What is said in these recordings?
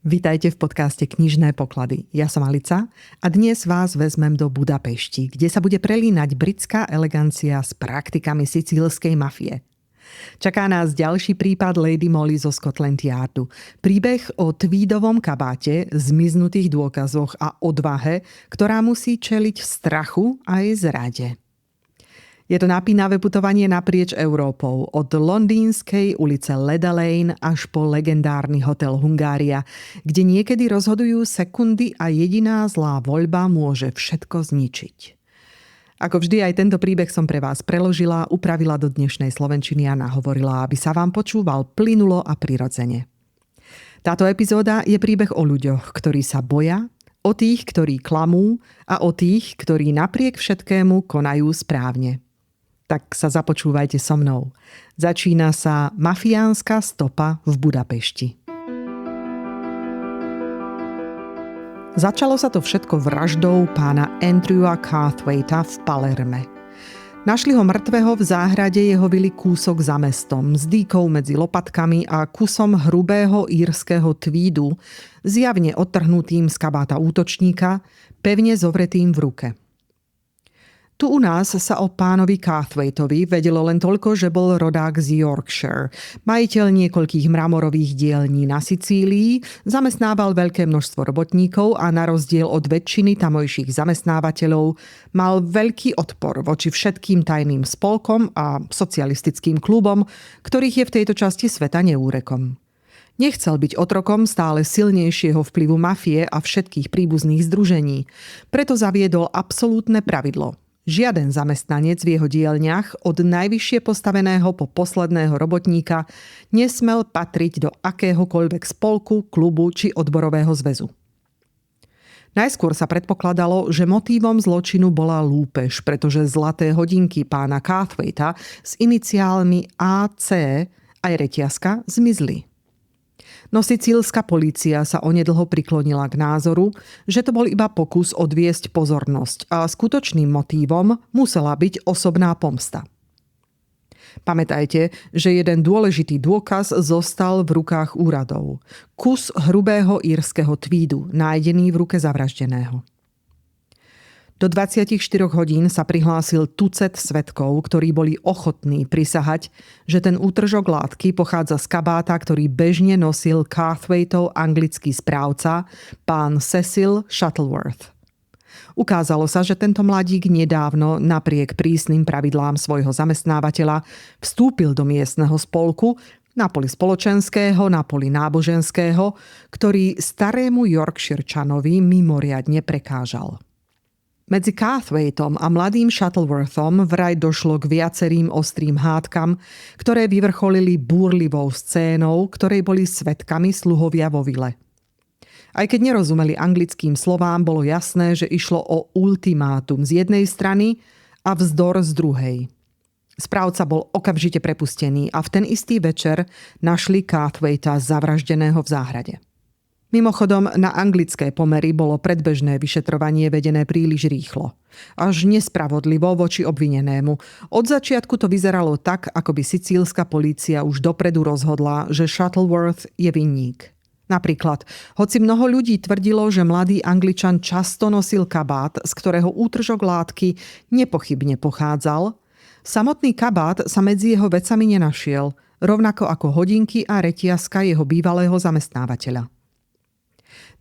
Vitajte v podcaste Knižné poklady. Ja som Alica a dnes vás vezmem do Budapešti, kde sa bude prelínať britská elegancia s praktikami sicílskej mafie. Čaká nás ďalší prípad Lady Molly zo Scotland Yardu. Príbeh o tweedovom kabáte, zmiznutých dôkazoch a odvahe, ktorá musí čeliť strachu aj zrade. Je to napínavé putovanie naprieč Európou, od londýnskej ulice Leda Lane až po legendárny hotel Hungária, kde niekedy rozhodujú sekundy a jediná zlá voľba môže všetko zničiť. Ako vždy aj tento príbeh som pre vás preložila, upravila do dnešnej slovenčiny a nahovorila, aby sa vám počúval plynulo a prirodzene. Táto epizóda je príbeh o ľuďoch, ktorí sa boja, o tých, ktorí klamú a o tých, ktorí napriek všetkému konajú správne. Tak sa započúvajte so mnou. Začína sa mafiánska stopa v Budapešti. Začalo sa to všetko vraždou pána Andrewa Carthwaita v Palerme. Našli ho mŕtvého v záhrade jeho vily kúsok za mestom, s dýkou medzi lopatkami a kusom hrubého írskeho tweedu, zjavne odtrhnutým z kabáta útočníka, pevne zovretým v ruke. Tu u nás sa o pánovi Carthwaitovi vedelo len toľko, že bol rodák z Yorkshire. Majiteľ niekoľkých mramorových dielní na Sicílii, zamestnával veľké množstvo robotníkov a na rozdiel od väčšiny tamojších zamestnávateľov mal veľký odpor voči všetkým tajným spolkom a socialistickým klubom, ktorých je v tejto časti sveta neúrekom. Nechcel byť otrokom stále silnejšieho vplyvu mafie a všetkých príbuzných združení. Preto zaviedol absolútne pravidlo. Žiaden zamestnanec v jeho dielňach, od najvyššie postaveného po posledného robotníka, nesmel patriť do akéhokoľvek spolku, klubu či odborového zväzu. Najskôr sa predpokladalo, že motívom zločinu bola lúpež, pretože zlaté hodinky pána Carthwaita s iniciálmi AC aj reťazka zmizli. No sicílska polícia sa onedlho priklonila k názoru, že to bol iba pokus odviesť pozornosť a skutočným motívom musela byť osobná pomsta. Pamätajte, že jeden dôležitý dôkaz zostal v rukách úradov. Kus hrubého írskeho tweedu, nájdený v ruke zavraždeného. Do 24 hodín sa prihlásil tucet svedkov, ktorí boli ochotní prisahať, že ten útržok látky pochádza z kabáta, ktorý bežne nosil Carthwaitov anglický správca, pán Cecil Shuttleworth. Ukázalo sa, že tento mladík nedávno, napriek prísnym pravidlám svojho zamestnávateľa, vstúpil do miestneho spolku, na poli spoločenského, na poli náboženského, ktorý starému Yorkshirečanovi mimoriadne prekážal. Medzi Carthwaitom a mladým Shuttleworthom vraj došlo k viacerým ostrým hádkam, ktoré vyvrcholili búrlivou scénou, ktorej boli svedkami sluhovia vo vile. Aj keď nerozumeli anglickým slovám, bolo jasné, že išlo o ultimátum z jednej strany a vzdor z druhej. Správca bol okamžite prepustený a v ten istý večer našli Carthwaita zavraždeného v záhrade. Mimochodom, na anglické pomery bolo predbežné vyšetrovanie vedené príliš rýchlo. Až nespravodlivo voči obvinenému. Od začiatku to vyzeralo tak, ako by sicílska polícia už dopredu rozhodla, že Shuttleworth je vinník. Napríklad, hoci mnoho ľudí tvrdilo, že mladý Angličan často nosil kabát, z ktorého útržok látky nepochybne pochádzal, samotný kabát sa medzi jeho vecami nenašiel, rovnako ako hodinky a reťazka jeho bývalého zamestnávateľa.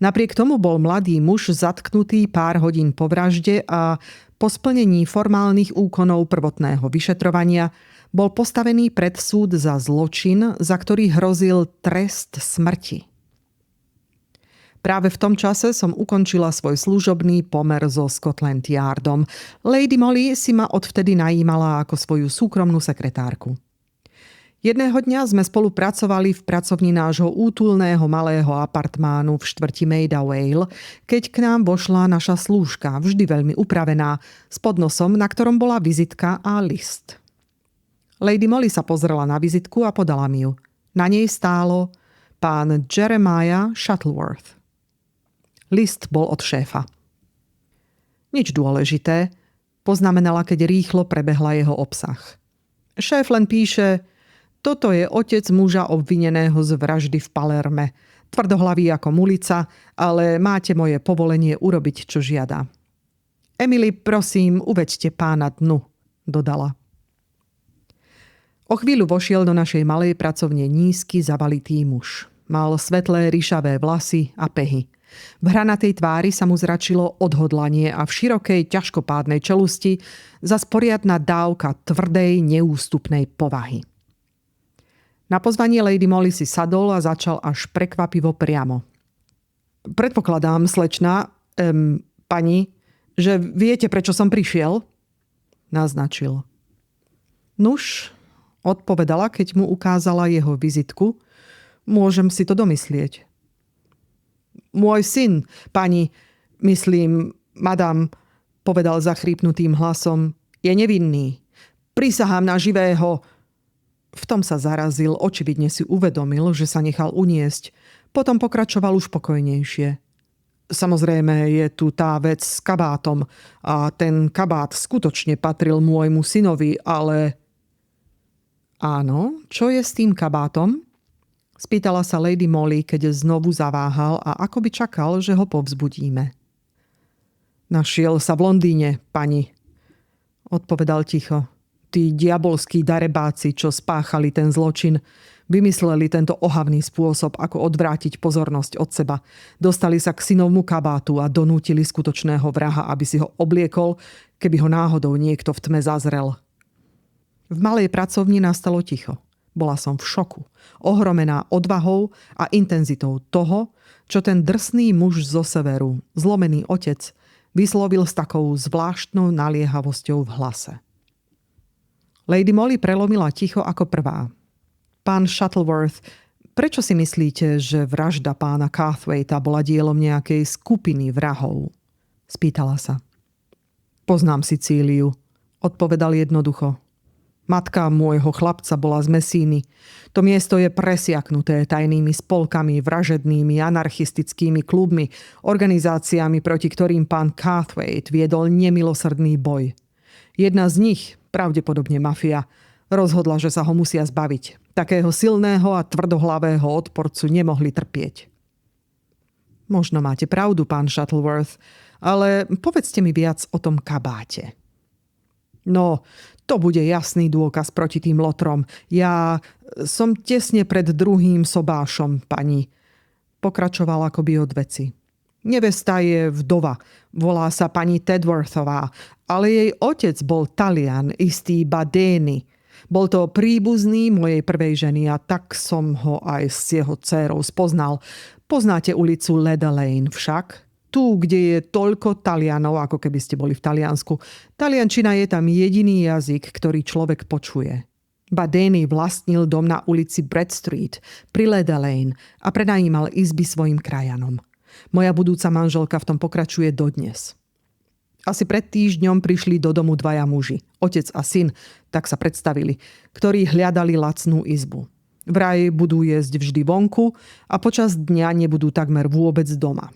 Napriek tomu bol mladý muž zatknutý pár hodín po vražde a po splnení formálnych úkonov prvotného vyšetrovania bol postavený pred súd za zločin, za ktorý hrozil trest smrti. Práve v tom čase som ukončila svoj služobný pomer so Scotland Yardom. Lady Molly si ma odvtedy najímala ako svoju súkromnú sekretárku. Jedného dňa sme spolu pracovali v pracovni nášho útulného malého apartmánu v štvrti Maida Vale, keď k nám vošla naša slúžka, vždy veľmi upravená, s podnosom, na ktorom bola vizitka a list. Lady Molly sa pozrela na vizitku a podala mi ju. Na nej stálo pán Jeremiah Shuttleworth. List bol od šéfa. Nič dôležité, poznamenala, keď rýchlo prebehla jeho obsah. Šéf len píše: Toto je otec muža obvineného z vraždy v Palerme. Tvrdohlavý ako mulica, ale máte moje povolenie urobiť, čo žiada. Emily, prosím, uveďte pána dnu, dodala. O chvíľu vošiel do našej malej pracovne nízky, zavalitý muž. Mal svetlé ryšavé vlasy a pehy. V hranatej tvári sa mu zračilo odhodlanie a v širokej, ťažkopádnej čelusti zas poriadna dávka tvrdej, neústupnej povahy. Na pozvanie Lady Molly si sadol a začal až prekvapivo priamo. Predpokladám, slečna, pani, že viete, prečo som prišiel? Naznačil. Nuž, odpovedala, keď mu ukázala jeho vizitku. Môžem si to domyslieť. Môj syn, pani, myslím, madam, povedal zachrípnutým hlasom, je nevinný. Prisahám na živého. V tom sa zarazil, očividne si uvedomil, že sa nechal uniesť. Potom pokračoval už pokojnejšie. Samozrejme je tu tá vec s kabátom a ten kabát skutočne patril môjmu synovi, ale... Áno, čo je s tým kabátom? Spýtala sa Lady Molly, keď znovu zaváhal a akoby čakal, že ho povzbudíme. Našiel sa v Londýne, pani, odpovedal ticho. Tí diabolskí darebáci, čo spáchali ten zločin, vymysleli tento ohavný spôsob, ako odvrátiť pozornosť od seba. Dostali sa k synovmu kabátu a donútili skutočného vraha, aby si ho obliekol, keby ho náhodou niekto v tme zazrel. V malej pracovni nastalo ticho. Bola som v šoku, ohromená odvahou a intenzitou toho, čo ten drsný muž zo severu, zlomený otec, vyslovil s takou zvláštnou naliehavosťou v hlase. Lady Molly prelomila ticho ako prvá. Pán Shuttleworth, prečo si myslíte, že vražda pána Carthwaita bola dielom nejakej skupiny vrahov? Spýtala sa. Poznám Sicíliu, odpovedal jednoducho. Matka môjho chlapca bola z Messíny. To miesto je presiaknuté tajnými spolkami, vražednými, anarchistickými klubmi, organizáciami, proti ktorým pán Carthwaite viedol nemilosrdný boj. Jedna z nich, pravdepodobne mafia, rozhodla, že sa ho musia zbaviť. Takého silného a tvrdohlavého odporcu nemohli trpieť. Možno máte pravdu, pán Shuttleworth, ale povedzte mi viac o tom kabáte. No, to bude jasný dôkaz proti tým lotrom. Ja som tesne pred druhým sobášom, pani. Pokračovala akoby od veci. Nevesta je vdova. Volá sa pani Tedworthová, ale jej otec bol Talian, istý Badeni. Bol to príbuzný mojej prvej ženy a tak som ho aj s jeho dcérou spoznal. Poznáte ulicu Leda Lane však? Tu, kde je toľko Talianov, ako keby ste boli v Taliansku. Taliančina je tam jediný jazyk, ktorý človek počuje. Badeni vlastnil dom na ulici Brad Street pri Leda Lane a prenajímal izby svojim krajanom. Moja budúca manželka v tom pokračuje dodnes. Asi pred týždňom prišli do domu dvaja muži, otec a syn, tak sa predstavili, ktorí hľadali lacnú izbu. Vraj budú jesť vždy vonku a počas dňa nebudú takmer vôbec doma.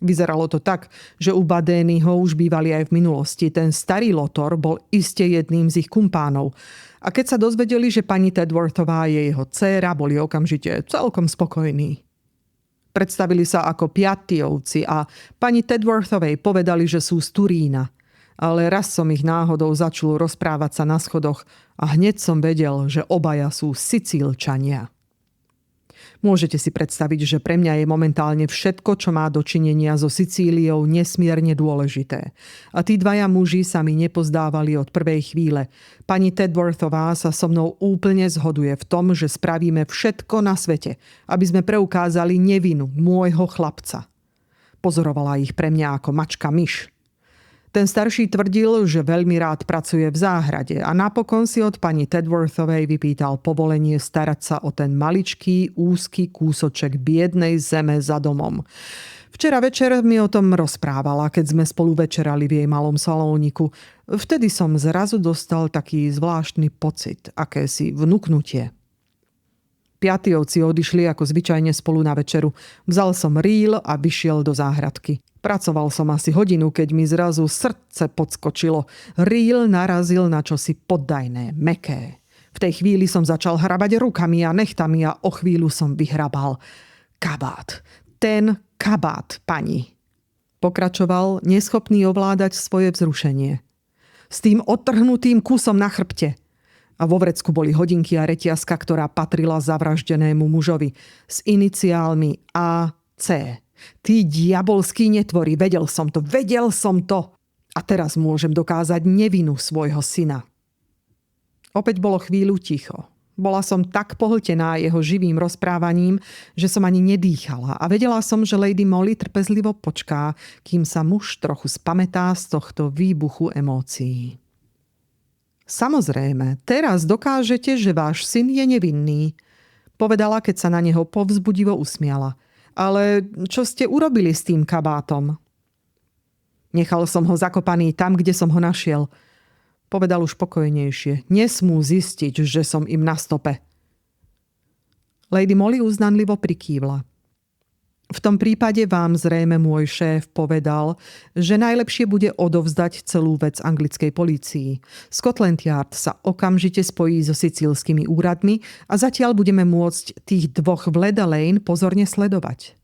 Vyzeralo to tak, že u Badeniho už bývali aj v minulosti. Ten starý lotor bol iste jedným z ich kumpánov. A keď sa dozvedeli, že pani Tedworthová je jeho dcéra, boli okamžite celkom spokojní. Predstavili sa ako Piattiovci a pani Tedworthovej povedali, že sú z Turína. Ale raz som ich náhodou začul rozprávať sa na schodoch a hneď som vedel, že obaja sú Sicílčania. Môžete si predstaviť, že pre mňa je momentálne všetko, čo má dočinenia so Sicíliou, nesmierne dôležité. A tí dvaja muži sa mi nepozdávali od prvej chvíle. Pani Tedworthová sa so mnou úplne zhoduje v tom, že spravíme všetko na svete, aby sme preukázali nevinu môjho chlapca. Pozorovala ich pre mňa ako mačka myš. Ten starší tvrdil, že veľmi rád pracuje v záhrade a napokon si od pani Tedworthovej vypýtal povolenie starať sa o ten maličký, úzky kúsoček biednej zeme za domom. Včera večer mi o tom rozprávala, keď sme spolu večerali v jej malom salóniku. Vtedy som zrazu dostal taký zvláštny pocit, akési vnuknutie. Piattiovci odišli ako zvyčajne spolu na večeru. Vzal som rýl a vyšiel do záhradky. Pracoval som asi hodinu, keď mi zrazu srdce podskočilo. Rýl narazil na čosi poddajné, mäkké. V tej chvíli som začal hrabať rukami a nechtami a o chvíľu som vyhrabal. Kabát. Ten kabát, pani. Pokračoval, neschopný ovládať svoje vzrušenie. S tým odtrhnutým kusom na chrbte. A vo vrecku boli hodinky a reťazka, ktorá patrila zavraždenému mužovi. S iniciálmi AC. Tí diabolskí netvorí, vedel som to. A teraz môžem dokázať nevinu svojho syna. Opäť bolo chvíľu ticho. Bola som tak pohltená jeho živým rozprávaním, že som ani nedýchala a vedela som, že Lady Molly trpezlivo počká, kým sa muž trochu spamätá z tohto výbuchu emócií. Samozrejme, teraz dokážete, že váš syn je nevinný, povedala, keď sa na neho povzbudivo usmiala. Ale čo ste urobili s tým kabátom? Nechal som ho zakopaný tam, kde som ho našiel. Povedal už pokojnejšie. Nesmú zistiť, že som im na stope. Lady Molly uznanlivo prikývla. V tom prípade vám zrejme môj šéf povedal, že najlepšie bude odovzdať celú vec anglickej polícii. Scotland Yard sa okamžite spojí so sicílskymi úradmi a zatiaľ budeme môcť tých dvoch v Leda Lane pozorne sledovať.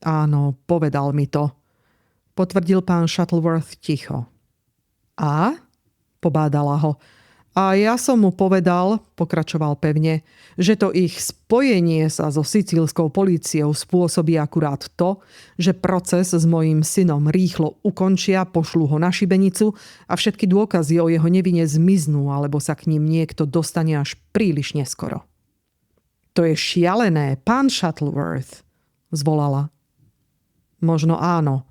Áno, povedal mi to, potvrdil pán Shuttleworth ticho. A? Pobádala ho. A ja som mu povedal, pokračoval pevne, že to ich spojenie sa so sicílskou políciou spôsobí akurát to, že proces s mojím synom rýchlo ukončia, pošlú ho na šibenicu a všetky dôkazy o jeho nevine zmiznú, alebo sa k ním niekto dostane až príliš neskoro. To je šialené, pán Shuttleworth, zvolala. Možno áno,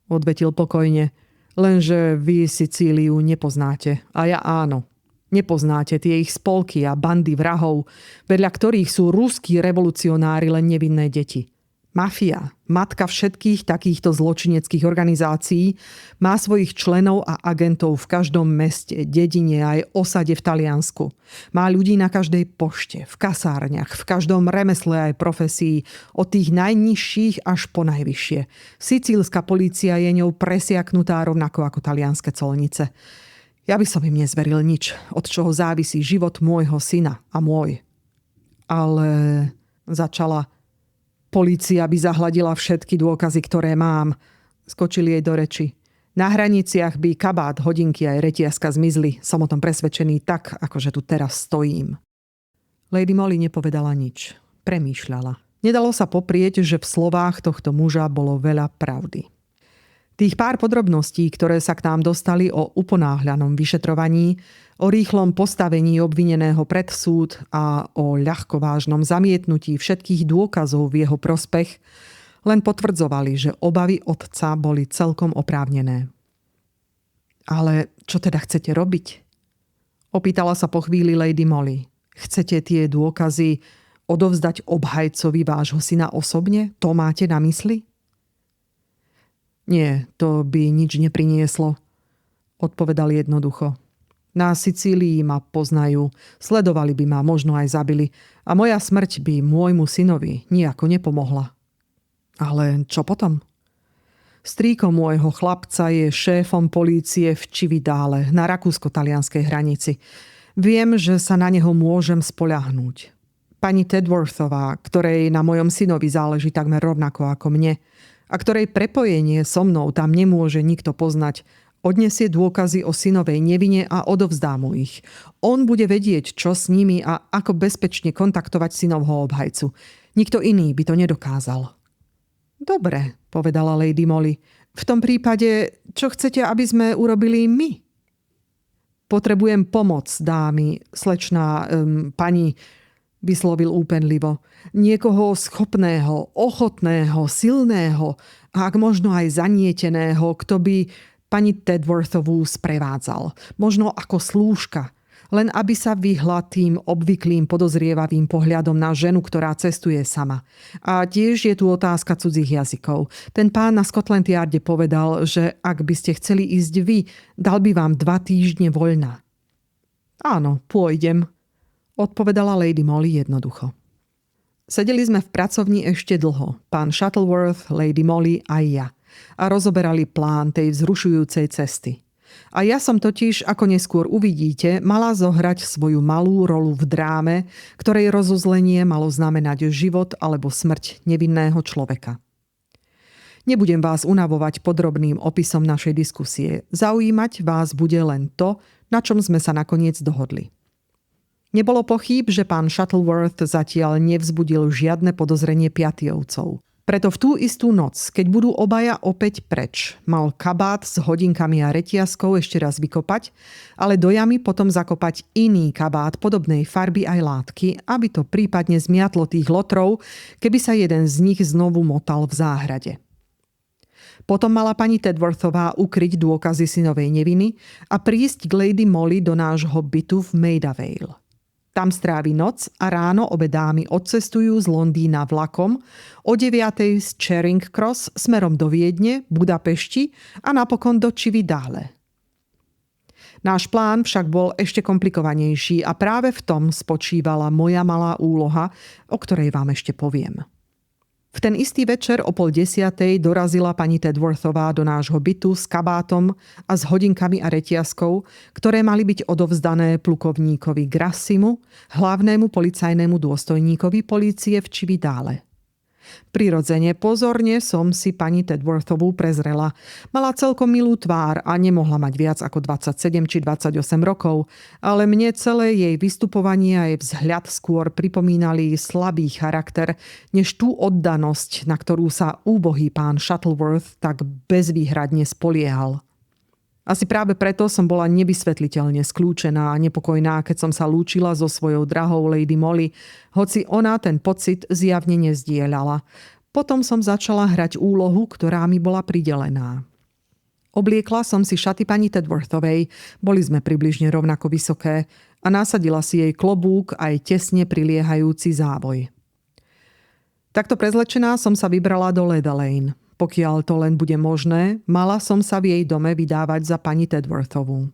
odvetil pokojne. Lenže vy Sicíliu nepoznáte. A ja áno. Nepoznáte tie ich spolky a bandy vrahov, vedľa ktorých sú ruskí revolucionári len nevinné deti. Mafia, matka všetkých takýchto zločineckých organizácií, má svojich členov a agentov v každom meste, dedine aj osade v Taliansku. Má ľudí na každej pošte, v kasárniach, v každom remesle aj profesii, od tých najnižších až po najvyššie. Sicílska polícia je ňou presiaknutá rovnako ako talianske colnice. Ja by som im nezveril nič, od čoho závisí život môjho syna a môj. Ale začala... Polícia by zahladila všetky dôkazy, ktoré mám. Skočili jej do reči. Na hraniciach by kabát, hodinky aj reťazka zmizli. Som o tom presvedčený tak, akože tu teraz stojím. Lady Molly nepovedala nič. Premýšľala. Nedalo sa poprieť, že v slovách tohto muža bolo veľa pravdy. Tých pár podrobností, ktoré sa k nám dostali o uponáhľanom vyšetrovaní, o rýchlom postavení obvineného pred súd a o ľahkovážnom zamietnutí všetkých dôkazov v jeho prospech, len potvrdzovali, že obavy otca boli celkom oprávnené. Ale čo teda chcete robiť? Opýtala sa po chvíli Lady Molly. Chcete tie dôkazy odovzdať obhajcovi vášho syna osobne? To máte na mysli? Nie, to by nič neprinieslo, odpovedal jednoducho. Na Sicílii ma poznajú, sledovali by ma, možno aj zabili a moja smrť by môjmu synovi nijako nepomohla. Ale čo potom? Strýko môjho chlapca je šéfom polície v Cividale na rakúsko-talianskej hranici. Viem, že sa na neho môžem spoľahnúť. Pani Tedworthová, ktorej na mojom synovi záleží takmer rovnako ako mne, a ktorej prepojenie so mnou tam nemôže nikto poznať, odnesie dôkazy o synovej nevine a odovzdá mu ich. On bude vedieť, čo s nimi a ako bezpečne kontaktovať synovho obhajcu. Nikto iný by to nedokázal. Dobre, povedala Lady Molly. V tom prípade, čo chcete, aby sme urobili my? Potrebujem pomoc, dámy, slečná, pani... vyslovil úpenlivo. Niekoho schopného, ochotného, silného a ak možno aj zanieteného, kto by pani Tedworthovú sprevádzal. Možno ako slúžka. Len aby sa vyhla tým obvyklým podozrievavým pohľadom na ženu, ktorá cestuje sama. A tiež je tu otázka cudzích jazykov. Ten pán na Scotland Yarde povedal, že ak by ste chceli ísť vy, dal by vám 2 týždne voľna. Áno, pôjdem, odpovedala Lady Molly jednoducho. Sedeli sme v pracovni ešte dlho, pán Shuttleworth, Lady Molly a ja, a rozoberali plán tej vzrušujúcej cesty. A ja som totiž, ako neskôr uvidíte, mala zohrať svoju malú rolu v dráme, ktorej rozuzlenie malo znamenať život alebo smrť nevinného človeka. Nebudem vás unavovať podrobným opisom našej diskusie. Zaujímať vás bude len to, na čom sme sa nakoniec dohodli. Nebolo pochýb, že pán Shuttleworth zatiaľ nevzbudil žiadne podozrenie Piatyovcov. Preto v tú istú noc, keď budú obaja opäť preč, mal kabát s hodinkami a reťazkou ešte raz vykopať, ale do jamy potom zakopať iný kabát podobnej farby aj látky, aby to prípadne zmiatlo tých lotrov, keby sa jeden z nich znovu motal v záhrade. Potom mala pani Tedworthová ukryť dôkazy synovej neviny a prísť k Lady Molly do nášho bytu v Maida Vale. Tam strávi noc a ráno obe dámy odcestujú z Londýna vlakom o 9:00 z Charing Cross smerom do Viedne, Budapešti a napokon do Cividale. Náš plán však bol ešte komplikovanejší a práve v tom spočívala moja malá úloha, o ktorej vám ešte poviem. V ten istý večer o 9:30 dorazila pani Tedworthová do nášho bytu s kabátom a s hodinkami a reťazkou, ktoré mali byť odovzdané plukovníkovi Grassimu, hlavnému policajnému dôstojníkovi polície v Cividale. Prirodzene pozorne som si pani Tedworthovú prezrela. Mala celkom milú tvár a nemohla mať viac ako 27 či 28 rokov, ale mne celé jej vystupovanie a jej vzhľad skôr pripomínali slabý charakter, než tú oddanosť, na ktorú sa úbohý pán Shuttleworth tak bezvýhradne spoliehal. Asi práve preto som bola nevysvetliteľne skľúčená a nepokojná, keď som sa lúčila so svojou drahou Lady Molly, hoci ona ten pocit zjavne nezdieľala. Potom som začala hrať úlohu, ktorá mi bola pridelená. Obliekla som si šaty pani Tedworthovej, boli sme približne rovnako vysoké, a nasadila si jej klobúk aj tesne priliehajúci závoj. Takto prezlečená som sa vybrala do Leda Lane. Pokiaľ to len bude možné, mala som sa v jej dome vydávať za pani Tedworthovú.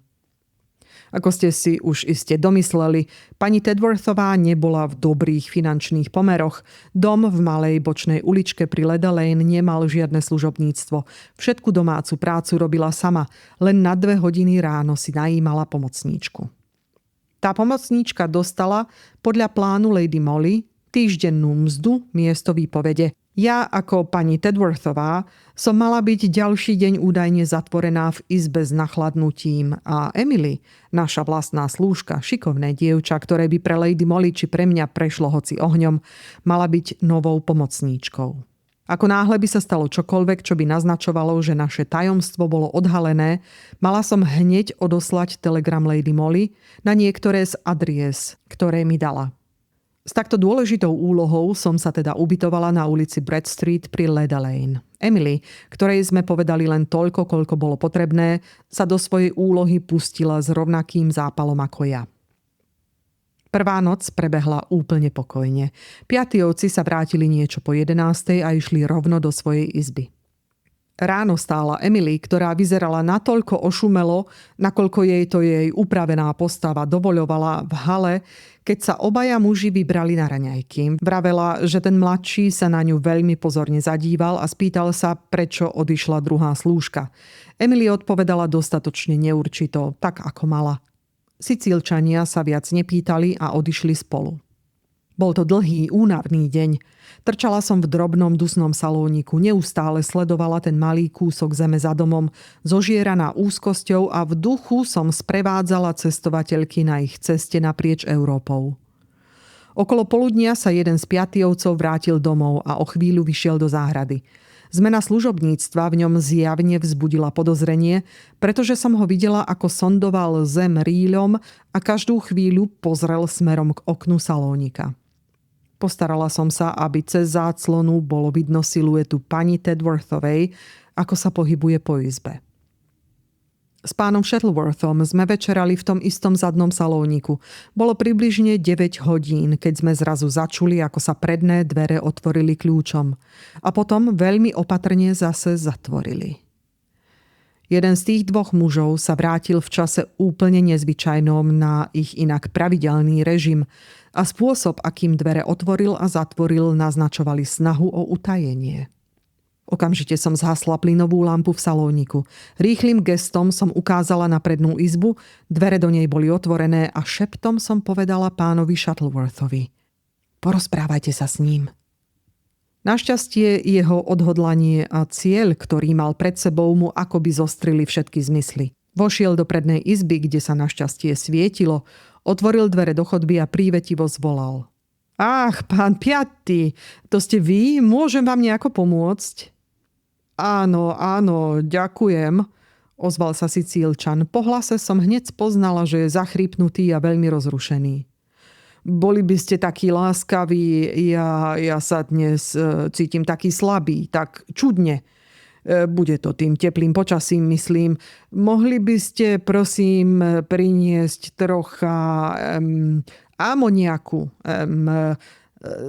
Ako ste si už iste domysleli, pani Tedworthová nebola v dobrých finančných pomeroch. Dom v malej bočnej uličke pri Leda Lane nemal žiadne služobníctvo. Všetku domácu prácu robila sama, len na 2 hodiny ráno si najímala pomocníčku. Tá pomocníčka dostala podľa plánu Lady Molly týždennú mzdu miesto výpovede. Ja ako pani Tedworthová som mala byť ďalší deň údajne zatvorená v izbe s nachladnutím a Emily, naša vlastná slúžka, šikovné dievča, ktoré by pre Lady Molly či pre mňa prešlo hoci ohňom, mala byť novou pomocníčkou. Ako náhle by sa stalo čokoľvek, čo by naznačovalo, že naše tajomstvo bolo odhalené, mala som hneď odoslať telegram Lady Molly na niektoré z adries, ktoré mi dala. S takto dôležitou úlohou som sa teda ubytovala na ulici Brad Street pri Leda Lane. Emily, ktorej sme povedali len toľko, koľko bolo potrebné, sa do svojej úlohy pustila s rovnakým zápalom ako ja. Prvá noc prebehla úplne pokojne. Piatyovci sa vrátili niečo po 11:00 a išli rovno do svojej izby. Ráno stála Emily, ktorá vyzerala natoľko ošumelo, nakoľko jej to jej upravená postava dovoľovala v hale, keď sa obaja muži vybrali na raňajky. Vravela, že ten mladší sa na ňu veľmi pozorne zadíval a spýtal sa, prečo odišla druhá slúžka. Emily odpovedala dostatočne neurčito, tak ako mala. Sicílčania sa viac nepýtali a odišli spolu. Bol to dlhý, únavný deň. Trčala som v drobnom dusnom salóniku, neustále sledovala ten malý kúsok zeme za domom, zožieraná úzkosťou a v duchu som sprevádzala cestovateľky na ich ceste naprieč Európou. Okolo poludnia sa jeden z Piatyovcov vrátil domov a o chvíľu vyšiel do záhrady. Zmena služobníctva v ňom zjavne vzbudila podozrenie, pretože som ho videla, ako sondoval zem rýľom a každú chvíľu pozrel smerom k oknu salónika. Postarala som sa, aby cez záclonu bolo vidno siluetu pani Tedworthovej, ako sa pohybuje po izbe. S pánom Shuttleworthom sme večerali v tom istom zadnom salóniku. Bolo približne 9 hodín, keď sme zrazu začuli, ako sa predné dvere otvorili kľúčom. A potom veľmi opatrne zase zatvorili. Jeden z tých 2 mužov sa vrátil v čase úplne nezvyčajnom na ich inak pravidelný režim a spôsob, akým dvere otvoril a zatvoril, naznačovali snahu o utajenie. Okamžite som zhasla plynovú lampu v salóniku. Rýchlym gestom som ukázala na prednú izbu, dvere do nej boli otvorené a šeptom som povedala pánovi Shuttleworthovi: porozprávajte sa s ním. Našťastie jeho odhodlanie a cieľ, ktorý mal pred sebou, mu akoby zostrili všetky zmysly. Vošiel do prednej izby, kde sa našťastie svietilo, otvoril dvere do chodby a prívetivo zvolal: Ach, pán Piatti, to ste vy? Môžem vám nejako pomôcť? Áno, ďakujem, ozval sa Sicílčan. Po hlase som hneď spoznala, že je zachrypnutý a veľmi rozrušený. Boli by ste takí láskaví, ja sa dnes cítim taký slabý, tak čudne. Bude to tým teplým počasím, myslím. Mohli by ste, prosím, priniesť trocha amoniaku.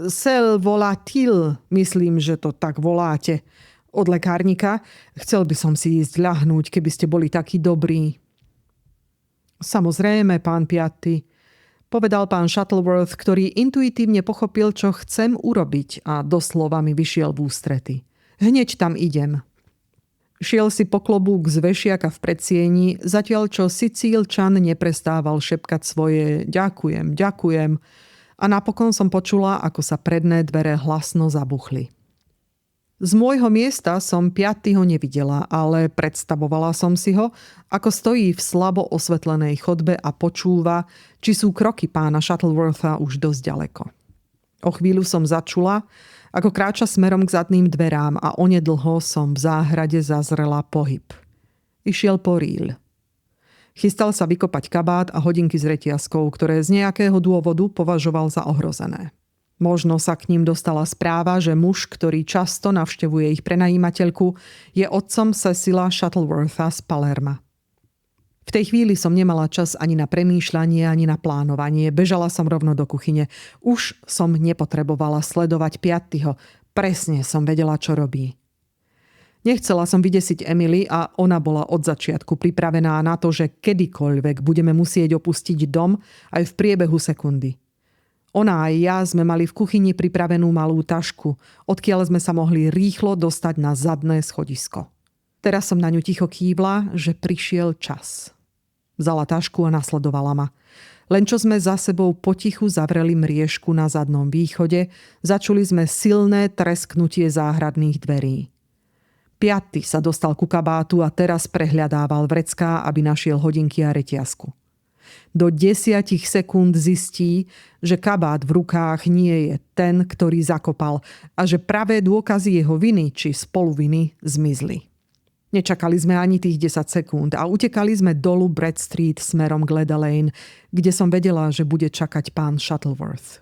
Sel volatil, myslím, že to tak voláte. Od lekárnika. Chcel by som si ísť ľahnúť, keby ste boli takí dobrí. Samozrejme, pán Piatti, povedal pán Shuttleworth, ktorý intuitívne pochopil, čo chcem urobiť a doslova mi vyšiel v ústrety. Hneď tam idem. Šiel si po klobúk z vešiaka v predsieni, zatiaľ čo Sicílčan neprestával šepkať svoje ďakujem a napokon som počula, ako sa predné dvere hlasno zabuchli. Z môjho miesta som Piattiho nevidela, ale predstavovala som si ho, ako stojí v slabo osvetlenej chodbe a počúva, či sú kroky pána Shuttlewortha už dosť ďaleko. O chvíľu som začula, ako kráča smerom k zadným dverám a onedlho som v záhrade zazrela pohyb. Išiel po rýľ. Chystal sa vykopať kabát a hodinky s reťazkou, ktoré z nejakého dôvodu považoval za ohrozené. Možno sa k ním dostala správa, že muž, ktorý často navštevuje ich prenajímateľku, je otcom Cecila Shuttlewortha z Palerma. V tej chvíli som nemala čas ani na premýšľanie, ani na plánovanie. Bežala som rovno do kuchyne. Už som nepotrebovala sledovať Piattiho. Presne som vedela, čo robí. Nechcela som vydesiť Emily a ona bola od začiatku pripravená na to, že kedykoľvek budeme musieť opustiť dom aj v priebehu sekundy. Ona aj ja sme mali v kuchyni pripravenú malú tašku, odkiaľ sme sa mohli rýchlo dostať na zadné schodisko. Teraz som na ňu ticho kývla, že prišiel čas. Vzala tašku a nasledovala ma. Len čo sme za sebou potichu zavreli mriežku na zadnom východe, začuli sme silné tresknutie záhradných dverí. Piatti sa dostal ku kabátu a teraz prehľadával vrecká, aby našiel hodinky a reťazku. Do 10 sekúnd zistí, že kabát v rukách nie je ten, ktorý zakopal a že pravé dôkazy jeho viny či spoluviny zmizli. Nečakali sme ani tých 10 sekúnd a utekali sme dolu Brad Street smerom k Leda Lane, kde som vedela, že bude čakať pán Shuttleworth.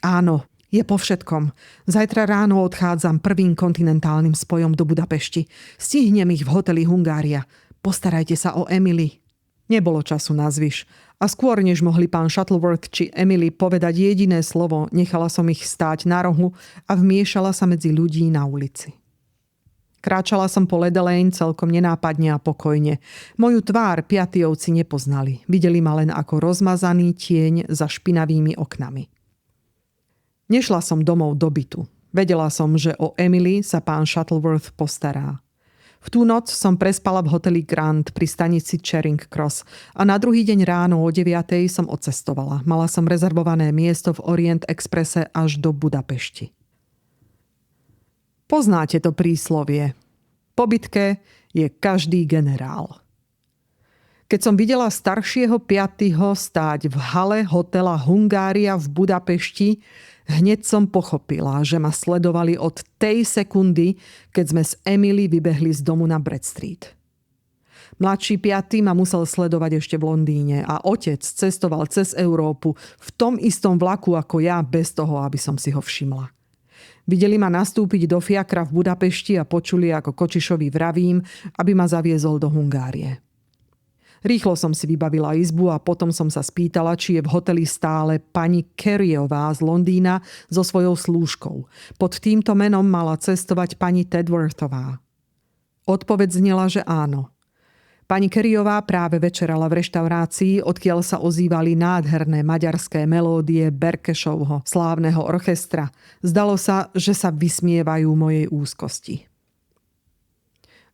Áno, je po všetkom. Zajtra ráno odchádzam prvým kontinentálnym spojom do Budapešti. Stihnem ich v hoteli Hungária. Postarajte sa o Emily. Nebolo času na zvyš. A skôr, než mohli pán Shuttleworth či Emily povedať jediné slovo, nechala som ich stáť na rohu a vmiešala sa medzi ľudí na ulici. Kráčala som po Leda Lane celkom nenápadne a pokojne. Moju tvár Piattiovci nepoznali. Videli ma len ako rozmazaný tieň za špinavými oknami. Nešla som domov do bytu. Vedela som, že o Emily sa pán Shuttleworth postará. V tú noc som prespala v hoteli Grand pri stanici Charing Cross a na druhý deň ráno o 9:00 som odcestovala. Mala som rezervované miesto v Orient Expresse až do Budapešti. Poznáte to príslovie. Po bitke je každý generál. Keď som videla staršieho Piattiho stáť v hale hotela Hungária v Budapešti, hneď som pochopila, že ma sledovali od tej sekundy, keď sme s Emily vybehli z domu na Brad Street. Mladší Piatti ma musel sledovať ešte v Londýne a otec cestoval cez Európu v tom istom vlaku ako ja, bez toho, aby som si ho všimla. Videli ma nastúpiť do fiakra v Budapešti a počuli, ako Kočišovi vravím, aby ma zaviezol do Hungárie. Rýchlo som si vybavila izbu a potom som sa spýtala, či je v hoteli stále pani Careyová z Londýna so svojou slúžkou. Pod týmto menom mala cestovať pani Tedworthová. Odpoveď znela, že áno. Pani Kerryová práve večerala v reštaurácii, odkiaľ sa ozývali nádherné maďarské melódie Berkešovho slávneho orchestra. Zdalo sa, že sa vysmievajú mojej úzkosti.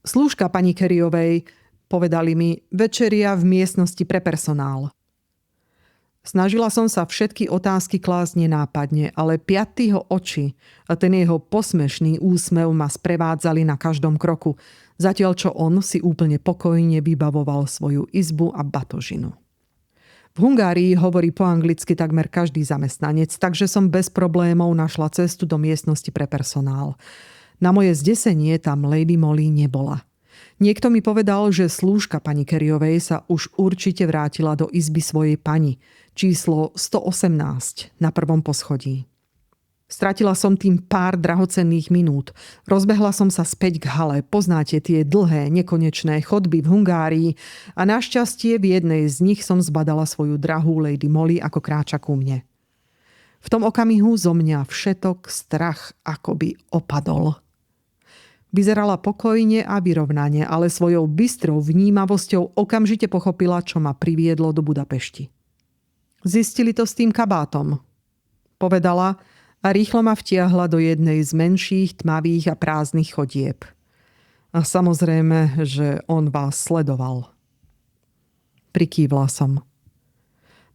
Slúžka pani Kerryovej, povedali mi, večeria v miestnosti pre personál. Snažila som sa všetky otázky klásť nenápadne, ale Piattiho oči a ten jeho posmešný úsmev ma sprevádzali na každom kroku, zatiaľ čo on si úplne pokojne vybavoval svoju izbu a batožinu. V Hungárii hovorí po anglicky takmer každý zamestnanec, takže som bez problémov našla cestu do miestnosti pre personál. Na moje zdesenie tam Lady Molly nebola. Niekto mi povedal, že slúžka pani Kerryovej sa už určite vrátila do izby svojej pani, číslo 118 na prvom poschodí. Stratila som tým pár drahocenných minút. Rozbehla som sa späť k hale. Poznáte tie dlhé, nekonečné chodby v Hungárii a našťastie v jednej z nich som zbadala svoju drahú Lady Molly, ako kráča ku mne. V tom okamihu zo mňa všetok strach akoby opadol. Vyzerala pokojne a vyrovnane, ale svojou bystrou vnímavosťou okamžite pochopila, čo ma priviedlo do Budapešti. Zistili to s tým kabátom, povedala a rýchlo ma vtiahla do jednej z menších, tmavých a prázdnych chodieb. A samozrejme, že on vás sledoval. Prikývla som.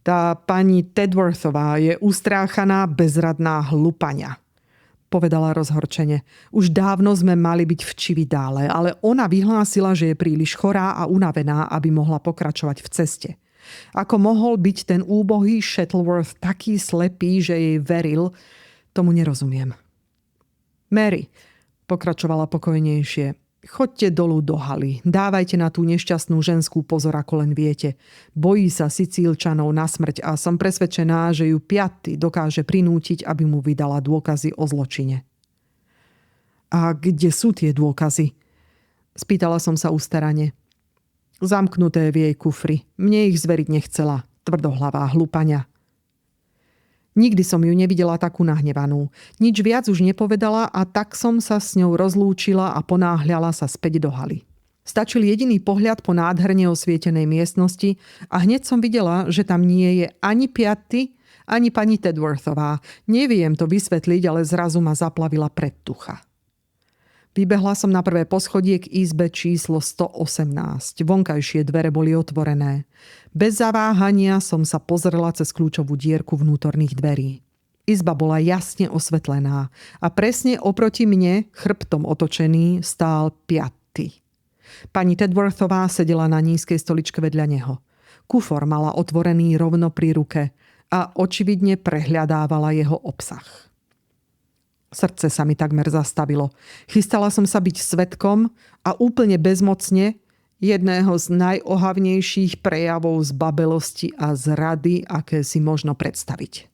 Tá pani Tedworthová je ustráchaná, bezradná hlupania, povedala rozhorčene. Už dávno sme mali byť v Cividale, ale ona vyhlásila, že je príliš chorá a unavená, aby mohla pokračovať v ceste. Ako mohol byť ten úbohý Shuttleworth taký slepý, že jej veril, tomu nerozumiem. Mary, pokračovala pokojnejšie, choďte dolu do haly, dávajte na tú nešťastnú ženskú pozor, ako len viete. Bojí sa Sicílčanov na smrť a som presvedčená, že ju Piatti dokáže prinútiť, aby mu vydala dôkazy o zločine. A kde sú tie dôkazy? Spýtala som sa ustarane. Zamknuté v jej kufri. Mne ich zveriť nechcela. Tvrdohlavá hlupania. Nikdy som ju nevidela takú nahnevanú. Nič viac už nepovedala a tak som sa s ňou rozlúčila a ponáhľala sa späť do haly. Stačil jediný pohľad po nádherne osvietenej miestnosti a hneď som videla, že tam nie je ani Piatti, ani pani Tedworthová. Neviem to vysvetliť, ale zrazu ma zaplavila predtucha. Vybehla som na prvé poschodie k izbe číslo 118. Vonkajšie dvere boli otvorené. Bez zaváhania som sa pozrela cez kľúčovú dierku vnútorných dverí. Izba bola jasne osvetlená a presne oproti mne, chrbtom otočený, stál Piatti. Pani Tedworthová sedela na nízkej stoličke vedľa neho. Kufor mala otvorený rovno pri ruke a očividne prehľadávala jeho obsah. Srdce sa mi takmer zastavilo. Chystala som sa byť svedkom a úplne bezmocne jedného z najohavnejších prejavov zbabelosti a zrady, aké si možno predstaviť.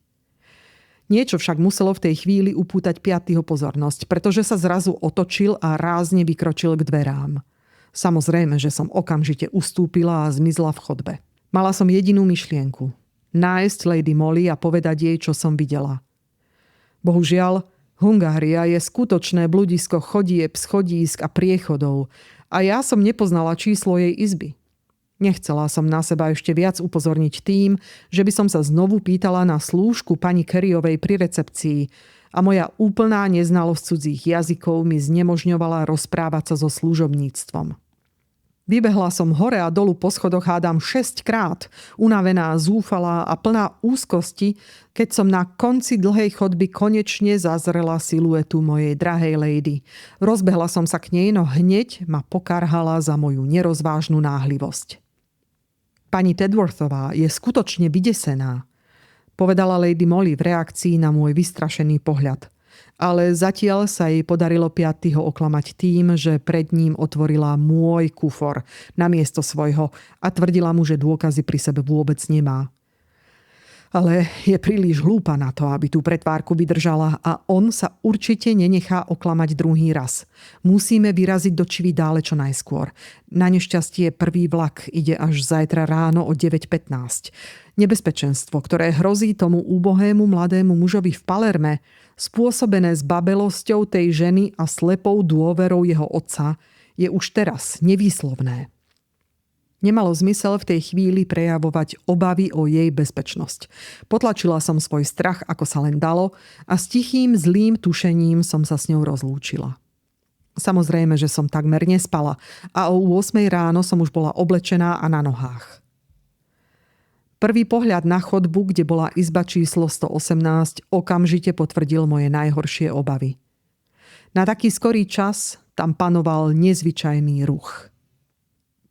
Niečo však muselo v tej chvíli upútať Piattiho pozornosť, pretože sa zrazu otočil a rázne vykročil k dverám. Samozrejme, že som okamžite ustúpila a zmizla v chodbe. Mala som jedinú myšlienku. Nájsť Lady Molly a povedať jej, čo som videla. Bohužiaľ, Hungária je skutočné bludisko chodieb, schodísk a priechodov a ja som nepoznala číslo jej izby. Nechcela som na seba ešte viac upozorniť tým, že by som sa znovu pýtala na slúžku pani Kerryovej pri recepcii a moja úplná neznalosť cudzích jazykov mi znemožňovala rozprávať sa so služobníctvom. Vybehla som hore a dolu po schodoch hádam 6 krát, unavená, zúfalá a plná úzkosti, keď som na konci dlhej chodby konečne zazrela siluetu mojej drahej lady. Rozbehla som sa k nej, no hneď ma pokarhala za moju nerozvážnu náhlivosť. Pani Tedworthová je skutočne vydesená, povedala Lady Molly v reakcii na môj vystrašený pohľad. Ale zatiaľ sa jej podarilo Piattiho oklamať tým, že pred ním otvorila môj kufor namiesto svojho a tvrdila mu, že dôkazy pri sebe vôbec nemá. Ale je príliš hlúpa na to, aby tú pretvárku vydržala a on sa určite nenechá oklamať druhý raz. Musíme vyraziť do Cividale čo najskôr. Na nešťastie prvý vlak ide až zajtra ráno o 9:15. Nebezpečenstvo, ktoré hrozí tomu úbohému mladému mužovi v Palerme, spôsobené zbabelosťou tej ženy a slepou dôverou jeho otca, je už teraz nevýslovné. Nemalo zmysel v tej chvíli prejavovať obavy o jej bezpečnosť. Potlačila som svoj strach, ako sa len dalo, a s tichým zlým tušením som sa s ňou rozlúčila. Samozrejme, že som takmer nespala a o 8 ráno som už bola oblečená a na nohách. Prvý pohľad na chodbu, kde bola izba číslo 118, okamžite potvrdil moje najhoršie obavy. Na taký skorý čas tam panoval nezvyčajný ruch.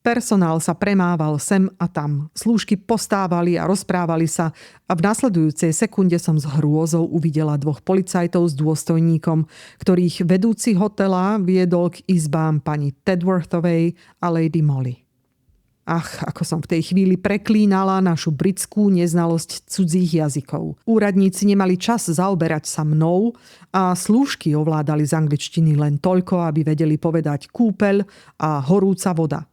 Personál sa premával sem a tam, slúžky postávali a rozprávali sa a v nasledujúcej sekunde som s hrôzou uvidela 2 policajtov s dôstojníkom, ktorých vedúci hotela viedol k izbám pani Tedworthovej a Lady Molly. Ach, ako som v tej chvíli preklínala našu britskú neznalosť cudzích jazykov. Úradníci nemali čas zaoberať sa mnou a slúžky ovládali z angličtiny len toľko, aby vedeli povedať kúpeľ a horúca voda.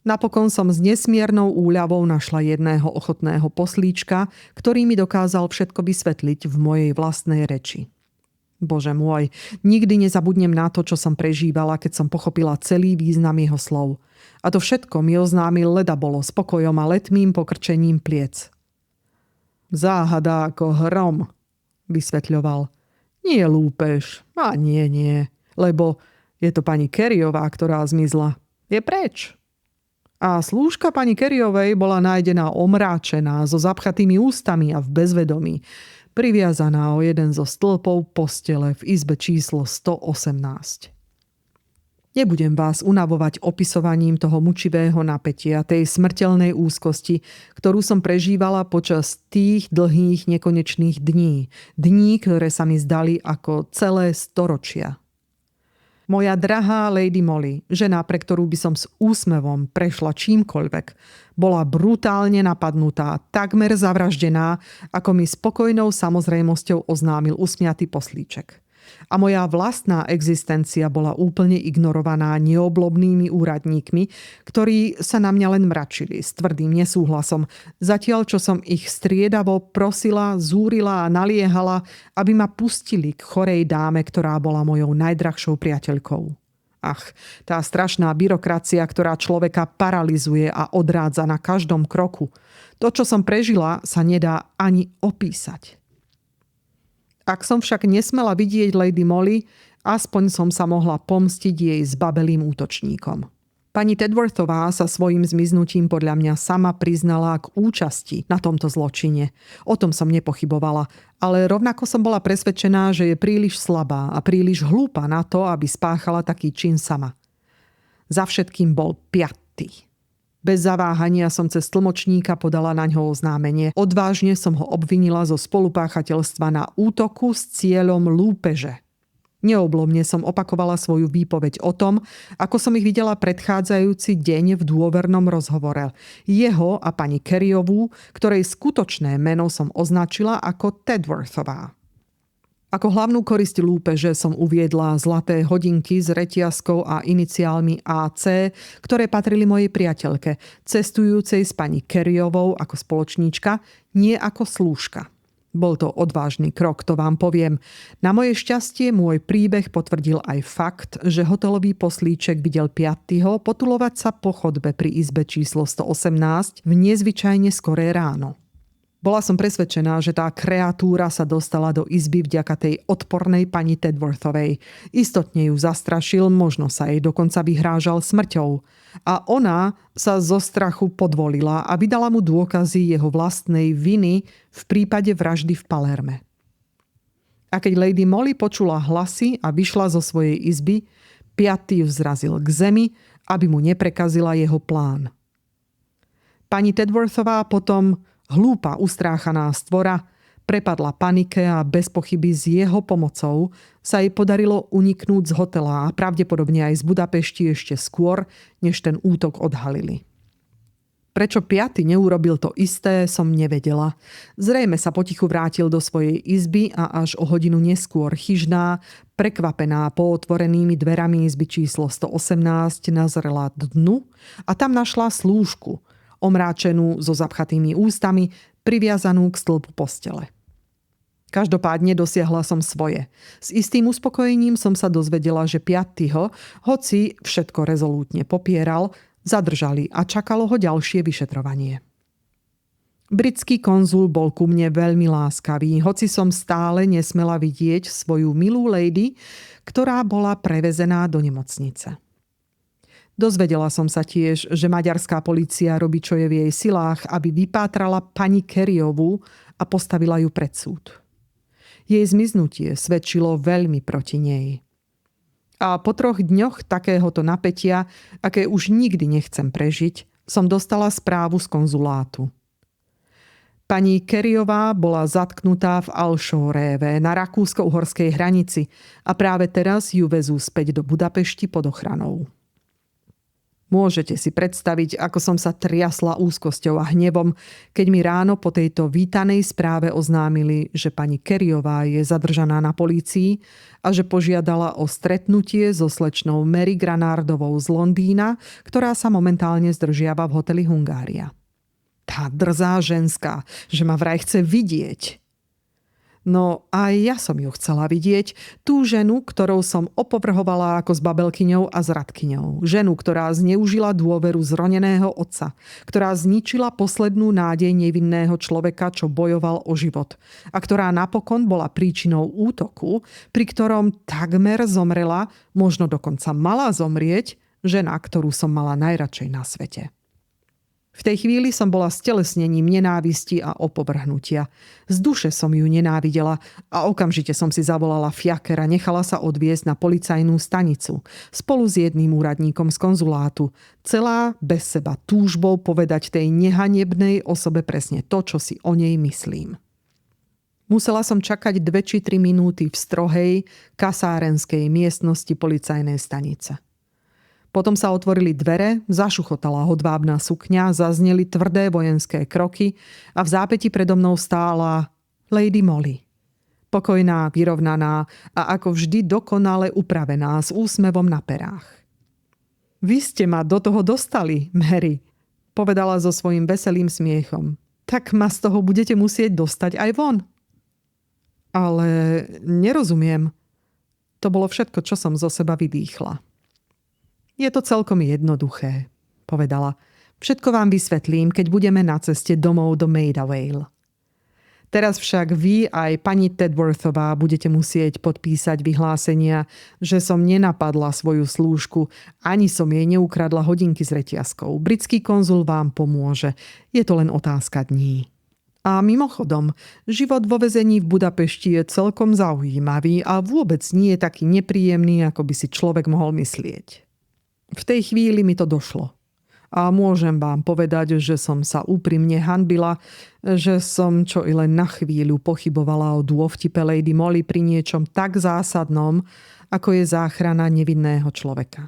Napokon som s nesmiernou úľavou našla jedného ochotného poslíčka, ktorý mi dokázal všetko vysvetliť v mojej vlastnej reči. Bože môj, nikdy nezabudnem na to, čo som prežívala, keď som pochopila celý význam jeho slov. A to všetko mi oznámil Ledabolo s pokojom a letmým pokrčením pliec. Záhada ako hrom, vysvetľoval. Nie lúpež, a nie, lebo je to pani Careyová, ktorá zmizla. Je preč. A slúžka pani Careyovej bola nájdená omráčená, so zapchatými ústami a v bezvedomí, priviazaná o jeden zo stĺpov postele v izbe číslo 118. Nebudem vás unavovať opisovaním toho mučivého napätia, tej smrteľnej úzkosti, ktorú som prežívala počas tých dlhých nekonečných dní. Dní, ktoré sa mi zdali ako celé storočia. Moja drahá Lady Molly, žena, pre ktorú by som s úsmevom prešla čímkoľvek, bola brutálne napadnutá, takmer zavraždená, ako mi spokojnou samozrejmosťou oznámil usmiatý poslíček. A moja vlastná existencia bola úplne ignorovaná neoblobnými úradníkmi, ktorí sa na mňa len mračili s tvrdým nesúhlasom, zatiaľ čo som ich striedavo prosila, zúrila a naliehala, aby ma pustili k chorej dáme, ktorá bola mojou najdrahšou priateľkou. Ach, tá strašná byrokracia, ktorá človeka paralizuje a odrádza na každom kroku. To, čo som prežila, sa nedá ani opísať. Ak som však nesmela vidieť Lady Molly, aspoň som sa mohla pomstiť jej zbabelým útočníkom. Pani Tedworthová sa svojím zmiznutím podľa mňa sama priznala k účasti na tomto zločine. O tom som nepochybovala, ale rovnako som bola presvedčená, že je príliš slabá a príliš hlúpa na to, aby spáchala taký čin sama. Za všetkým bol piaty. Bez zaváhania som cez tlmočníka podala na ňo oznámenie. Odvážne som ho obvinila zo spolupáchateľstva na útoku s cieľom lúpeže. Neoblomne som opakovala svoju výpoveď o tom, ako som ich videla predchádzajúci deň v dôvernom rozhovore. Jeho a pani Careyovú, ktorej skutočné meno som označila ako Tedworthová. Ako hlavnú korisť lúpeže som uviedla zlaté hodinky s reťazkou a iniciálmi AC, ktoré patrili mojej priateľke, cestujúcej s pani Careyovou ako spoločníčka, nie ako slúžka. Bol to odvážny krok, to vám poviem. Na moje šťastie môj príbeh potvrdil aj fakt, že hotelový poslíček videl Piattiho potulovať sa po chodbe pri izbe číslo 118 v nezvyčajne skoré ráno. Bola som presvedčená, že tá kreatúra sa dostala do izby vďaka tej odpornej pani Tedworthovej. Istotne ju zastrašil, možno sa jej dokonca vyhrážal smrťou. A ona sa zo strachu podvolila a vydala mu dôkazy jeho vlastnej viny v prípade vraždy v Palerme. A keď Lady Molly počula hlasy a vyšla zo svojej izby, Piatti ju zrazil k zemi, aby mu neprekazila jeho plán. Pani Tedworthová potom, hlúpa, ustráchaná stvora, prepadla panike a bez pochyby s jeho pomocou sa jej podarilo uniknúť z hotela a pravdepodobne aj z Budapešti ešte skôr, než ten útok odhalili. Prečo Piatti neurobil to isté, som nevedela. Zrejme sa potichu vrátil do svojej izby a až o hodinu neskôr chyžná, prekvapená pootvorenými dverami izby číslo 118 nazrela dnu a tam našla slúžku, omráčenú so zapchatými ústami, priviazanú k stĺpu postele. Každopádne dosiahla som svoje. S istým uspokojením som sa dozvedela, že Piattiho, hoci všetko rezolútne popieral, Zadržali a čakalo ho ďalšie vyšetrovanie. Britský konzul bol ku mne veľmi láskavý, hoci som stále nesmela vidieť svoju milú lady, ktorá bola prevezená do nemocnice. Dozvedela som sa tiež, že maďarská polícia robí, čo je v jej silách, aby vypátrala pani Kerryovú a postavila ju pred súd. Jej zmiznutie svedčilo veľmi proti nej. A po 3 dňoch takéhoto napätia, aké už nikdy nechcem prežiť, som dostala správu z konzulátu. Pani Kerryová bola zatknutá v Alsóréve na rakúsko-uhorskej hranici a práve teraz ju vezú späť do Budapešti pod ochranou. Môžete si predstaviť, ako som sa triasla úzkosťou a hnevom, keď mi ráno po tejto vítanej správe oznámili, že pani Kerryová je zadržaná na polícii a že požiadala o stretnutie so slečnou Mary Granardovou z Londýna, ktorá sa momentálne zdržiava v hoteli Hungária. Tá drzá ženská, že ma vraj chce vidieť. No aj ja som ju chcela vidieť, tú ženu, ktorou som opovrhovala ako s babelkyňou a zradkyňou. Ženu, ktorá zneužila dôveru zroneného otca, ktorá zničila poslednú nádej nevinného človeka, čo bojoval o život a ktorá napokon bola príčinou útoku, pri ktorom takmer zomrela, možno dokonca mala zomrieť, žena, ktorú som mala najradšej na svete. V tej chvíli som bola stelesnením nenávisti a opovrhnutia. Z duše som ju nenávidela a okamžite som si zavolala fiaker a nechala sa odviesť na policajnú stanicu spolu s jedným úradníkom z konzulátu, celá bez seba túžbou povedať tej nehanebnej osobe presne to, čo si o nej myslím. Musela som čakať 2 či 3 minúty v strohej, kasárenskej miestnosti policajnej stanice. Potom sa otvorili dvere, zašuchotala hodvábna sukňa, zazneli tvrdé vojenské kroky a v zápäti predo mnou stála Lady Molly. Pokojná, vyrovnaná a ako vždy dokonale upravená s úsmevom na perách. Vy ste ma do toho dostali, Mary, povedala so svojím veselým smiechom. Tak ma z toho budete musieť dostať aj von. Ale nerozumiem. To bolo všetko, čo som zo seba vydýchla. Je to celkom jednoduché, povedala. Všetko vám vysvetlím, keď budeme na ceste domov do Maida Vale. Teraz však vy aj pani Tedworthová budete musieť podpísať vyhlásenia, že som nenapadla svoju slúžku, ani som jej neukradla hodinky s reťazkou. Britský konzul vám pomôže. Je to len otázka dní. A mimochodom, život vo väzení v Budapešti je celkom zaujímavý a vôbec nie je taký nepríjemný, ako by si človek mohol myslieť. V tej chvíli mi to došlo. A môžem vám povedať, že som sa úprimne hanbila, že som čo i len na chvíľu pochybovala o dôvtipe Lady Molly pri niečom tak zásadnom, ako je záchrana nevinného človeka.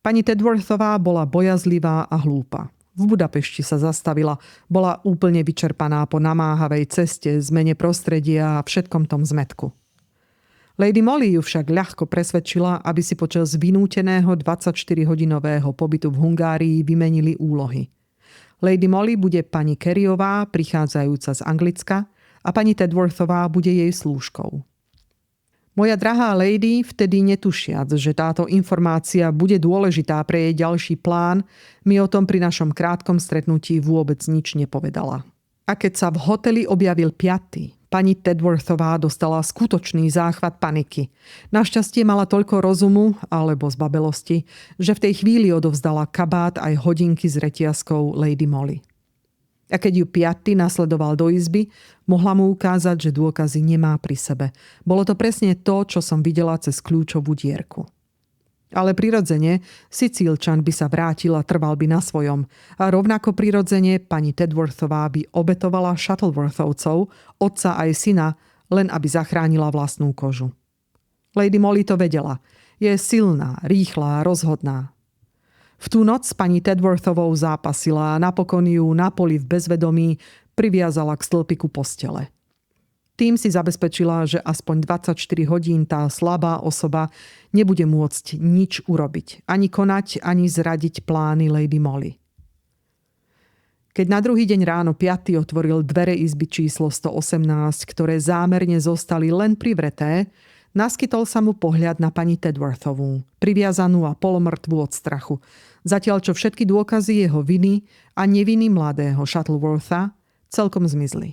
Pani Tedworthová bola bojazlivá a hlúpa. V Budapešti sa zastavila, bola úplne vyčerpaná po namáhavej ceste, zmene prostredia a všetkom tom zmätku. Lady Molly ju však ľahko presvedčila, aby si počas vynúteného 24-hodinového pobytu v Hungárii vymenili úlohy. Lady Molly bude pani Kerryová, prichádzajúca z Anglicka, a pani Tedworthová bude jej slúžkou. Moja drahá lady, vtedy netušiac, že táto informácia bude dôležitá pre jej ďalší plán, mi o tom pri našom krátkom stretnutí vôbec nič nepovedala. A keď sa v hoteli objavil Piatti, pani Tedworthová dostala skutočný záchvat paniky. Našťastie mala toľko rozumu, alebo zbabelosti, že v tej chvíli odovzdala kabát aj hodinky s reťazkou Lady Molly. A keď ju Piatti nasledoval do izby, mohla mu ukázať, že dôkazy nemá pri sebe. Bolo to presne to, čo som videla cez kľúčovú dierku. Ale prirodzene Sicílčan by sa vrátil a trval by na svojom. A rovnako prirodzene pani Tedworthová by obetovala Shuttleworthovcov, otca aj syna, len aby zachránila vlastnú kožu. Lady Molly to vedela. Je silná, rýchla, rozhodná. V tú noc pani Tedworthovou zápasila a napokon ju na poli v bezvedomí priviazala k stĺpiku postele. Tým si zabezpečila, že aspoň 24 hodín tá slabá osoba nebude môcť nič urobiť. Ani konať, ani zradiť plány Lady Molly. Keď na druhý deň ráno Piatti otvoril dvere izby číslo 118, ktoré zámerne zostali len privreté, Naskytol sa mu pohľad na pani Tedworthovú, priviazanú a polomrtvú od strachu, zatiaľ čo všetky dôkazy jeho viny a neviny mladého Shuttlewortha celkom zmizli.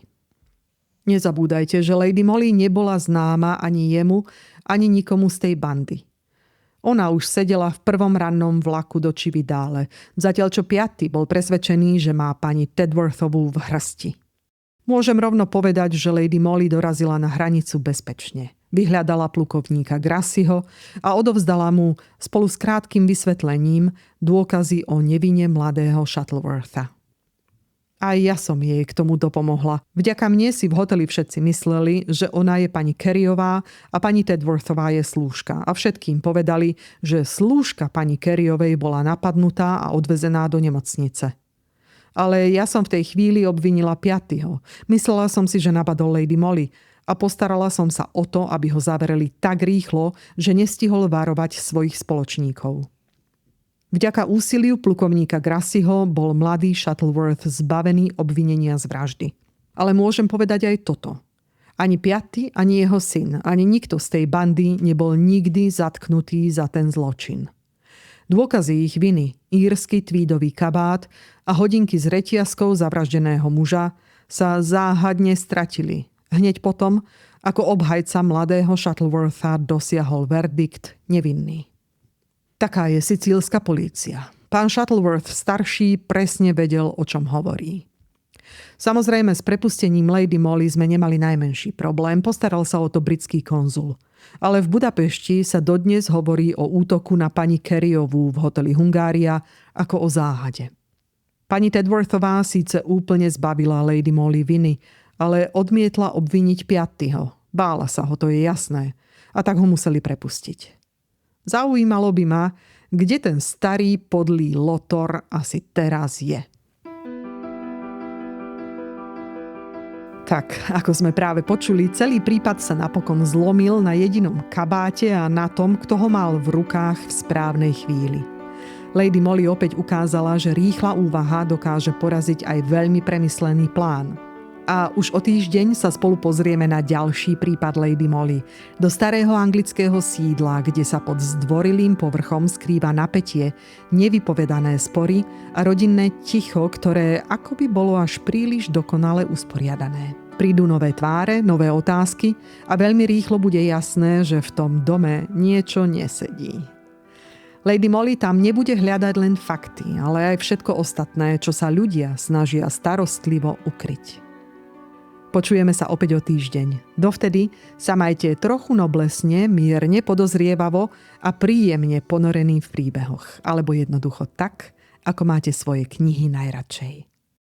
Nezabúdajte, že Lady Molly nebola známa ani jemu, ani nikomu z tej bandy. Ona už sedela v prvom rannom vlaku do Cividale, zatiaľ čo piaty bol presvedčený, že má pani Tedworthovú v hrsti. Môžem rovno povedať, že Lady Molly dorazila na hranicu bezpečne. Vyhľadala plukovníka Grassiho a odovzdala mu spolu s krátkym vysvetlením dôkazy o nevine mladého Shuttlewortha. Aj ja som jej k tomu dopomohla. Vďaka mne si v hoteli všetci mysleli, že ona je pani Careyová a pani Tedworthová je slúžka. A všetkým povedali, že slúžka pani Careyovej bola napadnutá a odvezená do nemocnice. Ale ja som v tej chvíli obvinila piatyho. Myslela som si, že napadol Lady Molly a postarala som sa o to, aby ho zavreli tak rýchlo, že nestihol varovať svojich spoločníkov. Vďaka úsiliu plukovníka Grassiho bol mladý Shuttleworth zbavený obvinenia z vraždy. Ale môžem povedať aj toto. Ani piaty, ani jeho syn, ani nikto z tej bandy nebol nikdy zatknutý za ten zločin. Dôkazy ich viny, írsky tweedový kabát a hodinky s reťazkou zavraždeného muža sa záhadne stratili. Hneď potom, ako obhajca mladého Shuttlewortha dosiahol verdikt nevinný. Taká je sicílska polícia. Pán Shuttleworth starší presne vedel, o čom hovorí. Samozrejme, s prepustením Lady Molly sme nemali najmenší problém, postaral sa o to britský konzul. Ale v Budapešti sa dodnes hovorí o útoku na pani Careyovú v hoteli Hungária ako o záhade. Pani Tedworthová síce úplne zbavila Lady Molly viny, ale odmietla obviniť piatyho. Bála sa ho, to je jasné. A tak ho museli prepustiť. Zaujímalo by ma, kde ten starý podlý lotor asi teraz je. Tak, ako sme práve počuli, celý prípad sa napokon zlomil na jedinom kabáte a na tom, kto ho mal v rukách v správnej chvíli. Lady Molly opäť ukázala, že rýchla úvaha dokáže poraziť aj veľmi premyslený plán. A už o týždeň sa spolu pozrieme na ďalší prípad Lady Molly. Do starého anglického sídla, kde sa pod zdvorilým povrchom skrýva napätie, nevypovedané spory a rodinné ticho, ktoré akoby bolo až príliš dokonale usporiadané. Prídu nové tváre, nové otázky a veľmi rýchlo bude jasné, že v tom dome niečo nesedí. Lady Molly tam nebude hľadať len fakty, ale aj všetko ostatné, čo sa ľudia snažia starostlivo ukryť. Počujeme sa opäť o týždeň. Dovtedy sa majte trochu noblesne, mierne, podozrievavo a príjemne ponorení v príbehoch. Alebo jednoducho tak, ako máte svoje knihy najradšej.